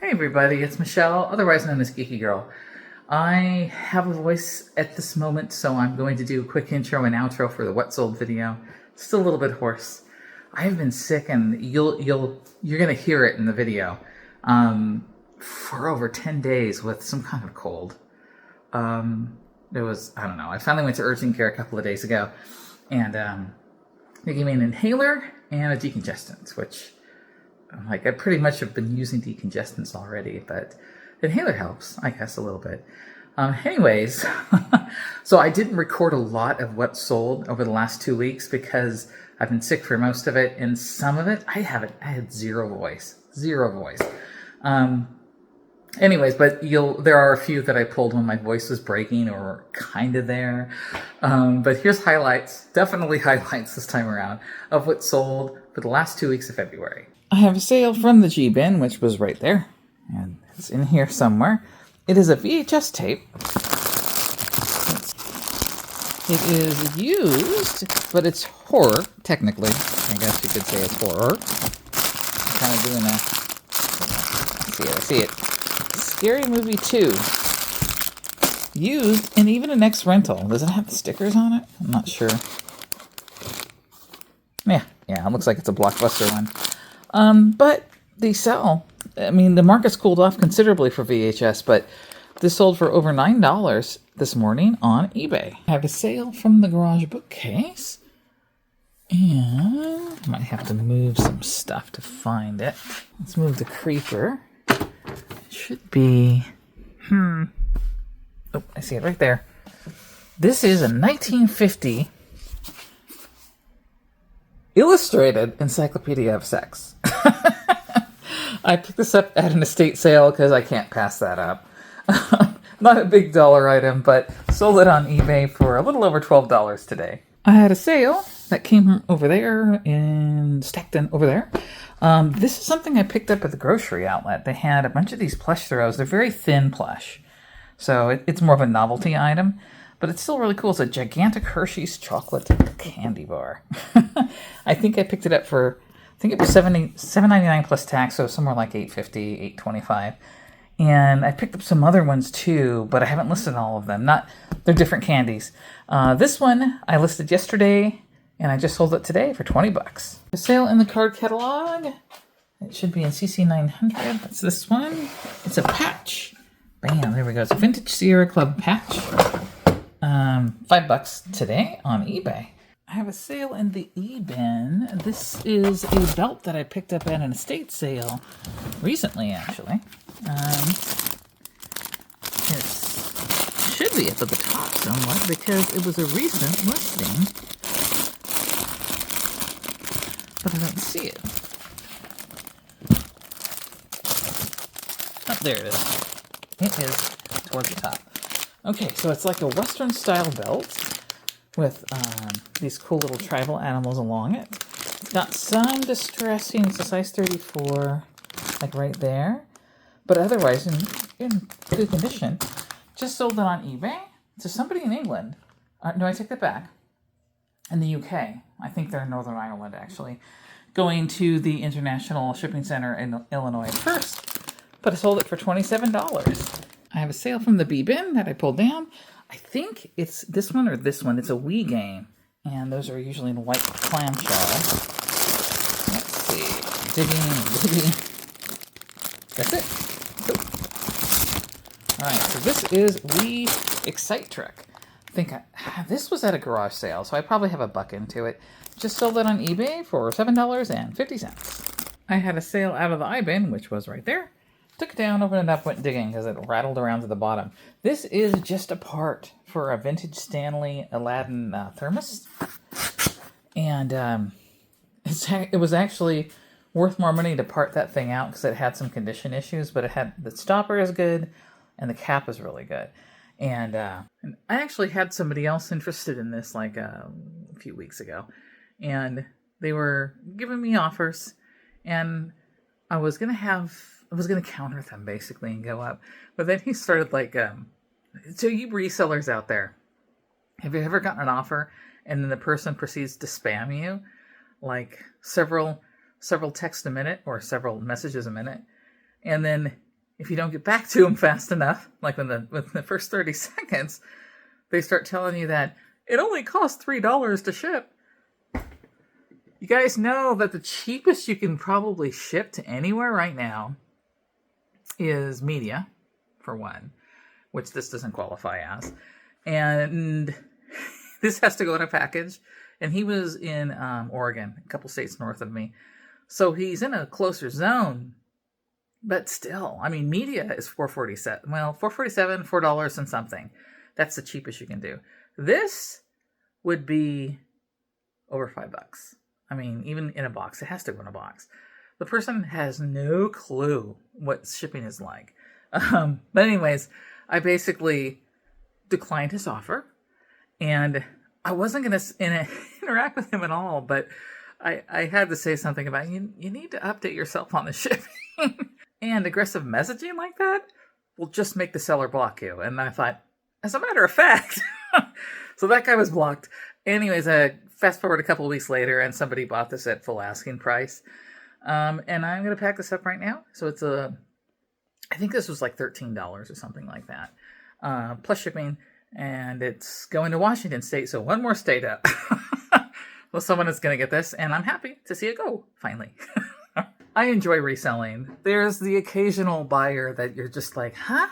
Hey everybody, it's Michelle, otherwise known as Geeky Girl. I have a voice at this moment, so I'm going to do a quick intro and outro for the What Sold video. Still a little bit hoarse. I've been sick, and you're gonna hear it in the video. For over 10 days with some kind of cold. I don't know. I finally went to urgent care a couple of days ago, and they gave me an inhaler and a decongestant, which I pretty much have been using decongestants already, but the inhaler helps, I guess, a little bit. Anyways, so I didn't record a lot of what sold over the last 2 weeks because I've been sick for most of it, and some of it I had zero voice. Anyways, but there are a few that I pulled when my voice was breaking or kind of there. But here's highlights, definitely highlights this time around, of what sold for the last 2 weeks of February. I have a sale from the G bin, which was right there, and it's in here somewhere. It is a VHS tape. It is used, but it's horror, technically. I guess you could say it's horror. I'm kind of doing I see it. Scary Movie 2. Used, and even an ex-rental. Does it have the stickers on it? I'm not sure. Yeah, it looks like it's a Blockbuster one. But they sell. I mean, the market's cooled off considerably for VHS, but this sold for over $9 this morning on eBay. I have a sale from the garage bookcase, and I might have to move some stuff to find it. Let's move the creeper. It should be, oh, I see it right there. This is a 1950 illustrated encyclopedia of sex. I picked this up at an estate sale because I can't pass that up. Not a big dollar item, but sold it on eBay for a little over $12 today. I had a sale that came from over there in Stockton over there. This is something I picked up at the grocery outlet. They had a bunch of these plush throws. They're very thin plush, so it's more of a novelty item, but it's still really cool. It's a gigantic Hershey's chocolate candy bar. I think I picked it up for, I think it was $7.99 plus tax, so somewhere like $8.50, $8.25. And I picked up some other ones too, but I haven't listed all of them. They're different candies. This one I listed yesterday, and I just sold it today for $20. A sale in the card catalog. It should be in CC 900. That's this one. It's a patch. Bam, there we go. It's a vintage Sierra Club patch. $5 today on eBay. I have a sale in the E-bin. This is a belt that I picked up at an estate sale recently, actually. It should be up at the top somewhat because it was a recent listing, but I don't see it. Oh, there it is. It is towards the top. Okay, so it's like a Western style belt with these cool little tribal animals along it. It's got some distressing. It's a size 34, like right there. But otherwise, in good condition. Just sold it on eBay to somebody in England. No, I take that back. In the UK. I think they're in Northern Ireland, actually. Going to the International Shipping Center in Illinois first. But I sold it for $27. I have a sale from the B-bin that I pulled down. I think it's this one or this one. It's a Wii game. And those are usually in white clamshell. Let's see. Digging. That's it. Alright, so this is Wii Excite Truck. I think this was at a garage sale, so I probably have a buck into it. Just sold it on eBay for $7.50. I had a sale out of the I-bin, which was right there. Took it down, opened it up, went digging because it rattled around to the bottom. This is just a part for a vintage Stanley Aladdin thermos. And it was actually worth more money to part that thing out because it had some condition issues, but it had the stopper is good and the cap is really good. And I actually had somebody else interested in this like a few weeks ago, and they were giving me offers, and I was gonna counter them basically and go up, but then he started like, so you resellers out there, have you ever gotten an offer and then the person proceeds to spam you like several texts a minute or several messages a minute, and then if you don't get back to them fast enough, like within the first 30 seconds, they start telling you that it only costs $3 to ship. You guys know that the cheapest you can probably ship to anywhere right now is media, for one, which this doesn't qualify as. And this has to go in a package. And he was in Oregon, a couple states north of me. So he's in a closer zone. But still, I mean, media is $4.47. Well, $4.47, $4 and something. That's the cheapest you can do. This would be over $5. I mean, even in a box, it has to go in a box. The person has no clue what shipping is like. But anyways, I basically declined his offer, and I wasn't going to interact with him at all, but I had to say something about, you need to update yourself on the shipping. And aggressive messaging like that will just make the seller block you. And I thought, as a matter of fact, so that guy was blocked. Anyways, fast forward a couple of weeks later, and somebody bought this at full asking price. And I'm going to pack this up right now. So it's I think this was like $13 or something like that, plus shipping. And it's going to Washington State, so one more state up. Well, someone is going to get this, and I'm happy to see it go, finally. I enjoy reselling. There's the occasional buyer that you're just like, huh?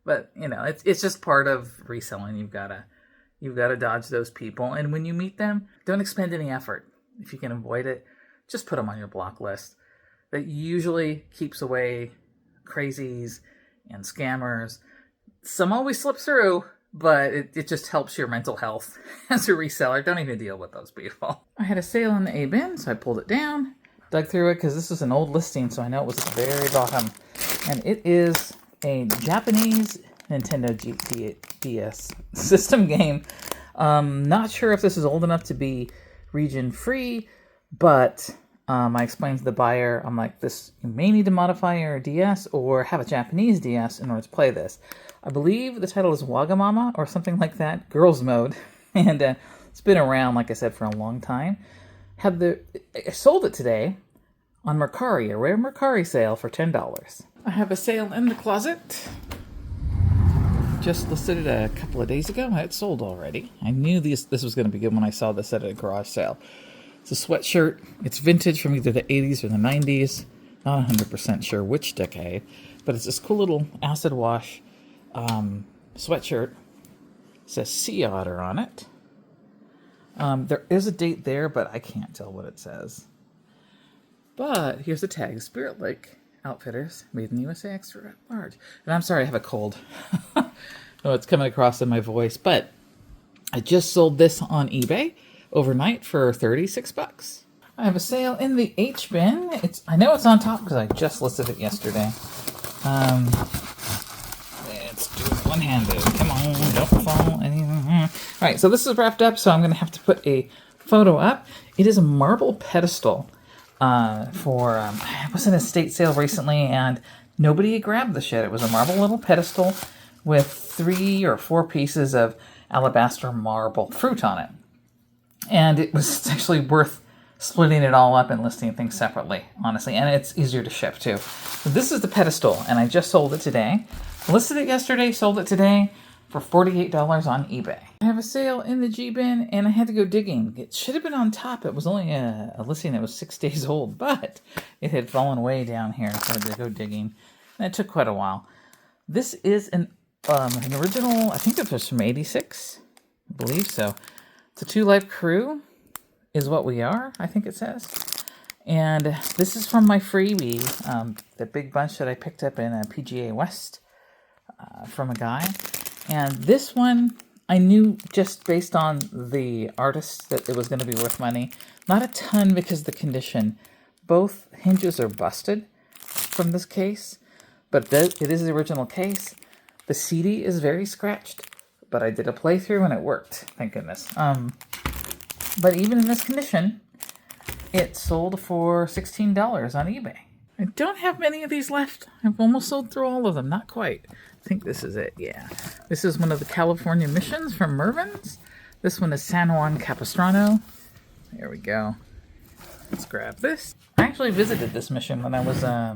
But, it's just part of reselling. You've got to dodge those people. And when you meet them, don't expend any effort. If you can avoid it, just put them on your block list. That usually keeps away crazies and scammers. Some always slip through, but it just helps your mental health as a reseller. Don't even deal with those people. I had a sale in the A bin, so I pulled it down, dug through it, because this was an old listing, so I know it was at the very bottom. And it is a Japanese Nintendo DS system game. Not sure if this is old enough to be region free, but I explained to the buyer, I'm like, you may need to modify your DS or have a Japanese DS in order to play this. I believe the title is Wagamama or something like that, Girls Mode, and it's been around, like I said, for a long time. I sold it today on Mercari, a rare Mercari sale for $10. I have a sale in the closet. Just listed it a couple of days ago. It sold already. I knew this was going to be good when I saw this at a garage sale. It's a sweatshirt. It's vintage from either the 80s or the 90s. Not 100% sure which decade, but it's this cool little acid wash sweatshirt. It says Sea Otter on it. There is a date there, but I can't tell what it says. But here's the tag: Spirit Lake Outfitters, made in the USA, extra large. And I'm sorry, I have a cold. Oh, it's coming across in my voice. But I just sold this on eBay overnight for $36. I have a sale in the H bin. I know it's on top because I just listed it yesterday. Let's do it one-handed. Come on, don't fall. All right, so this is wrapped up, so I'm going to have to put a photo up. It is a marble pedestal. I was in a estate sale recently, and nobody had grabbed the shit. It was a marble little pedestal with 3 or 4 pieces of alabaster marble fruit on it. And it's actually worth splitting it all up and listing things separately, honestly. And it's easier to ship, too. So this is the pedestal, and I just sold it today. Listed it yesterday, sold it today for $48 on eBay. I have a sale in the G-bin, and I had to go digging. It should have been on top. It was only a listing that was 6 days old, but it had fallen way down here, so I had to go digging. And it took quite a while. This is an original, I think it was from 86. I believe so. It's a 2-life crew is what we are, I think it says. And this is from my freebie, the big bunch that I picked up in a PGA West from a guy. And this one, I knew just based on the artist that it was going to be worth money. Not a ton because of the condition. Both hinges are busted from this case, but it is the original case. The CD is very scratched, but I did a playthrough and it worked, thank goodness. But even in this condition, it sold for $16 on eBay. I don't have many of these left. I've almost sold through all of them. Not quite. I think this is it, yeah. This is one of the California missions from Mervyn's. This one is San Juan Capistrano. There we go. Let's grab this. I actually visited this mission when I was, I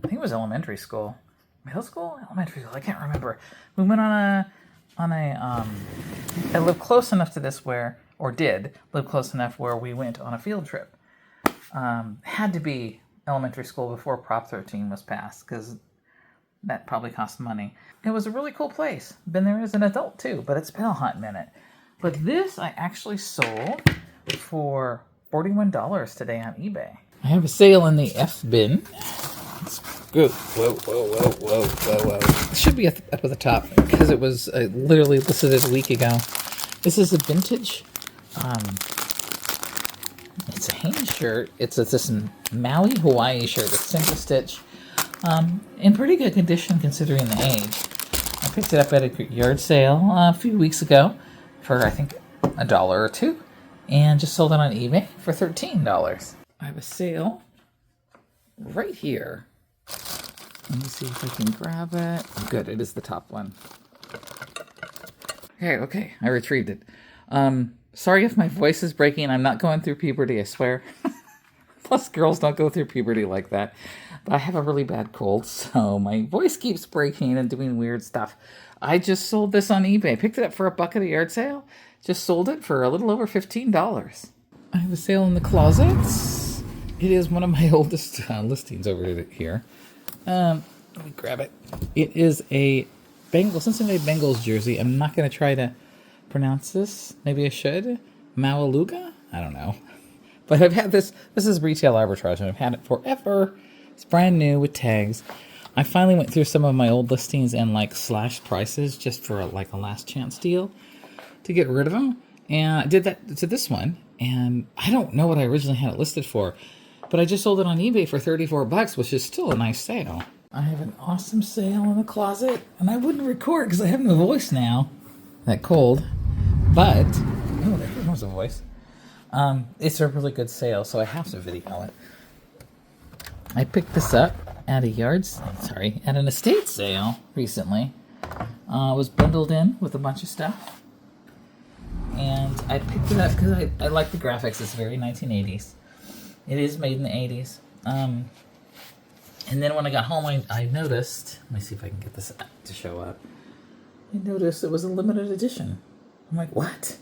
think it was elementary school. middle school, elementary school, I can't remember. We went on a I lived close enough to this where, or did live close enough where we went on a field trip. Had to be elementary school before Prop 13 was passed, because that probably cost money. It was a really cool place. Been there as an adult too, but it's been a hot minute. But this I actually sold for $41 today on eBay. I have a sale in the F bin. Let's go. Whoa. It should be up at the top because it was literally listed a week ago. This is a vintage. It's a Hanes shirt. It's this Maui Hawaii shirt with single stitch. In pretty good condition considering the age. I picked it up at a yard sale a few weeks ago for I think $1 or $2, and just sold it on eBay for $13. I have a sale right here. Let me see if I can grab it. Good, it is the top one. Okay, I retrieved it. Sorry if my voice is breaking. I'm not going through puberty, I swear. Plus, girls don't go through puberty like that. But I have a really bad cold, so my voice keeps breaking and doing weird stuff. I just sold this on eBay. Picked it up for $1 at a yard sale. Just sold it for a little over $15. I have a sale in the closets. It is one of my oldest listings over here. Let me grab it. It is a Cincinnati Bengals jersey. I'm not going to try to pronounce this. Maybe I should. Maualuga? I don't know. But I've had this. This is retail arbitrage, and I've had it forever. It's brand new with tags. I finally went through some of my old listings and slashed prices just for a last chance deal to get rid of them. And I did that to this one. And I don't know what I originally had it listed for, but I just sold it on eBay for $34, which is still a nice sale. I have an awesome sale in the closet, and I wouldn't record because I have no voice now. That cold. But, oh, there was a voice. It's a really good sale, so I have to video it. I picked this up at at an estate sale recently. It was bundled in with a bunch of stuff. And I picked it up because I like the graphics. It's very 1980s. It is made in the 80s. And then when I got home, I noticed... Let me see if I can get this to show up. I noticed it was a limited edition. I'm like, what?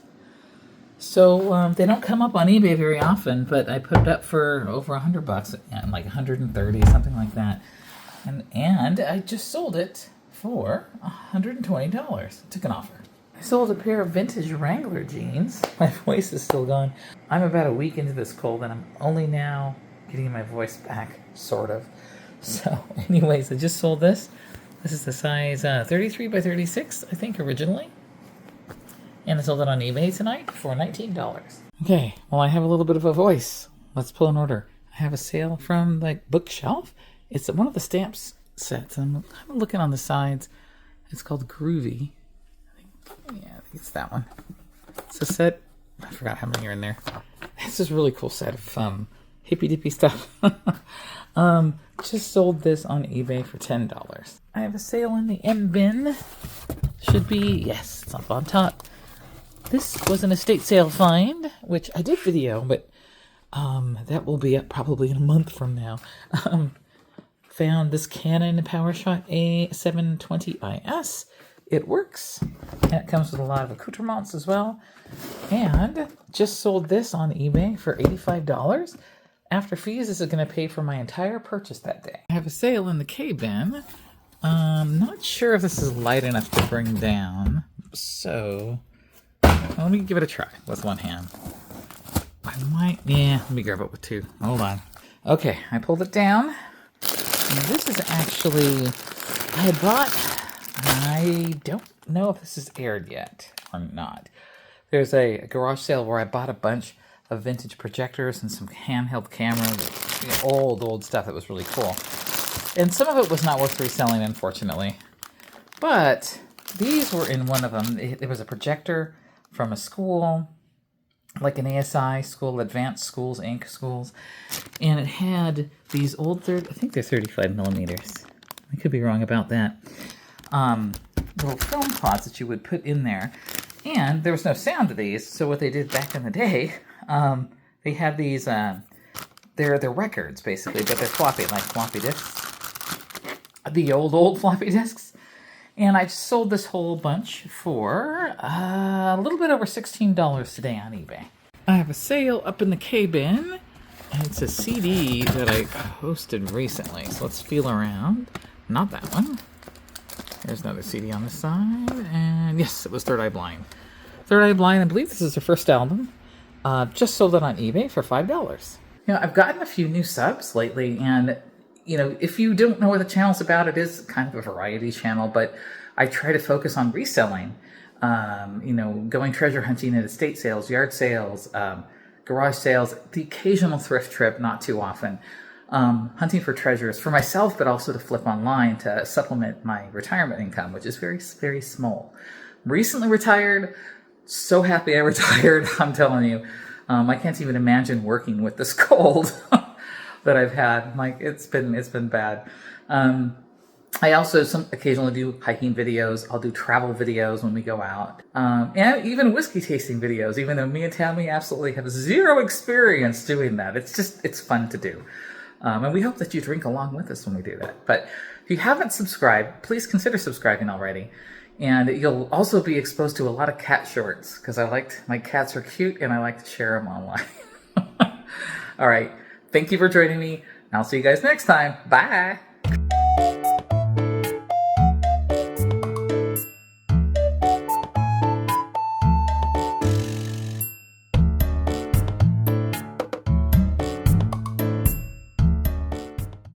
So they don't come up on eBay very often, but I put it up for over $100, like $130, something like that. And I just sold it for $120. Took an offer. I sold a pair of vintage Wrangler jeans. My voice is still gone. I'm about a week into this cold, and I'm only now getting my voice back, sort of. So, anyways, I just sold this. This is the size 33 by 36, I think, originally. And I sold it on eBay tonight for $19. Okay, well, I have a little bit of a voice. Let's pull an order. I have a sale from Bookshelf. It's one of the stamps sets. I'm looking on the sides. It's called Groovy. I think it's that one. It's a set. I forgot how many are in there. This is a really cool set of hippy dippy stuff. Just sold this on eBay for $10. I have a sale in the M bin. Should be, yes, it's up on top. This was an estate sale find, which I did video, but that will be up probably in a month from now. Found this Canon PowerShot A720IS. It works, and it comes with a lot of accoutrements as well. And just sold this on eBay for $85. After fees, this is going to pay for my entire purchase that day. I have a sale in the K bin. Not sure if this is light enough to bring down, so let me give it a try with one hand. Let me grab it with two. Hold on. Okay, I pulled it down. And this is actually, I don't know if this is aired yet or not. There's a garage sale where I bought a bunch of vintage projectors and some handheld cameras, old stuff that was really cool. And some of it was not worth reselling, unfortunately. But these were in one of them. There was a projector from a school, like an ASI school, Advanced Schools, Inc. schools. And it had these old, I think they're 35 millimeters. I could be wrong about that. Little film pods that you would put in there. And there was no sound to these, so what they did back in the day, they had these, they're records, basically, but they're floppy, like floppy disks. the old floppy disks. And I just sold this whole bunch for a little bit over $16 today on eBay. I have a sale up in the K-bin, and it's a CD that I posted recently. So let's feel around. Not that one. There's another CD on the side, and yes, it was Third Eye Blind. Third Eye Blind, I believe this is her first album. Just sold it on eBay for $5. You know, I've gotten a few new subs lately, and you know, if you don't know what the channel's about, it is kind of a variety channel, but I try to focus on reselling. You know, going treasure hunting at estate sales, yard sales, garage sales, the occasional thrift trip, not too often. Hunting for treasures for myself, but also to flip online to supplement my retirement income, which is very, very small. Recently retired. So happy I retired, I'm telling you. I can't even imagine working with this cold that I've had. Like, it's been bad. I also occasionally do hiking videos. I'll do travel videos when we go out. And even whiskey tasting videos, even though me and Tammy absolutely have zero experience doing that. It's fun to do. And we hope that you drink along with us when we do that. But if you haven't subscribed, please consider subscribing already. And you'll also be exposed to a lot of cat shorts, because my cats are cute and I like to share them online. All right. Thank you for joining me. I'll see you guys next time. Bye.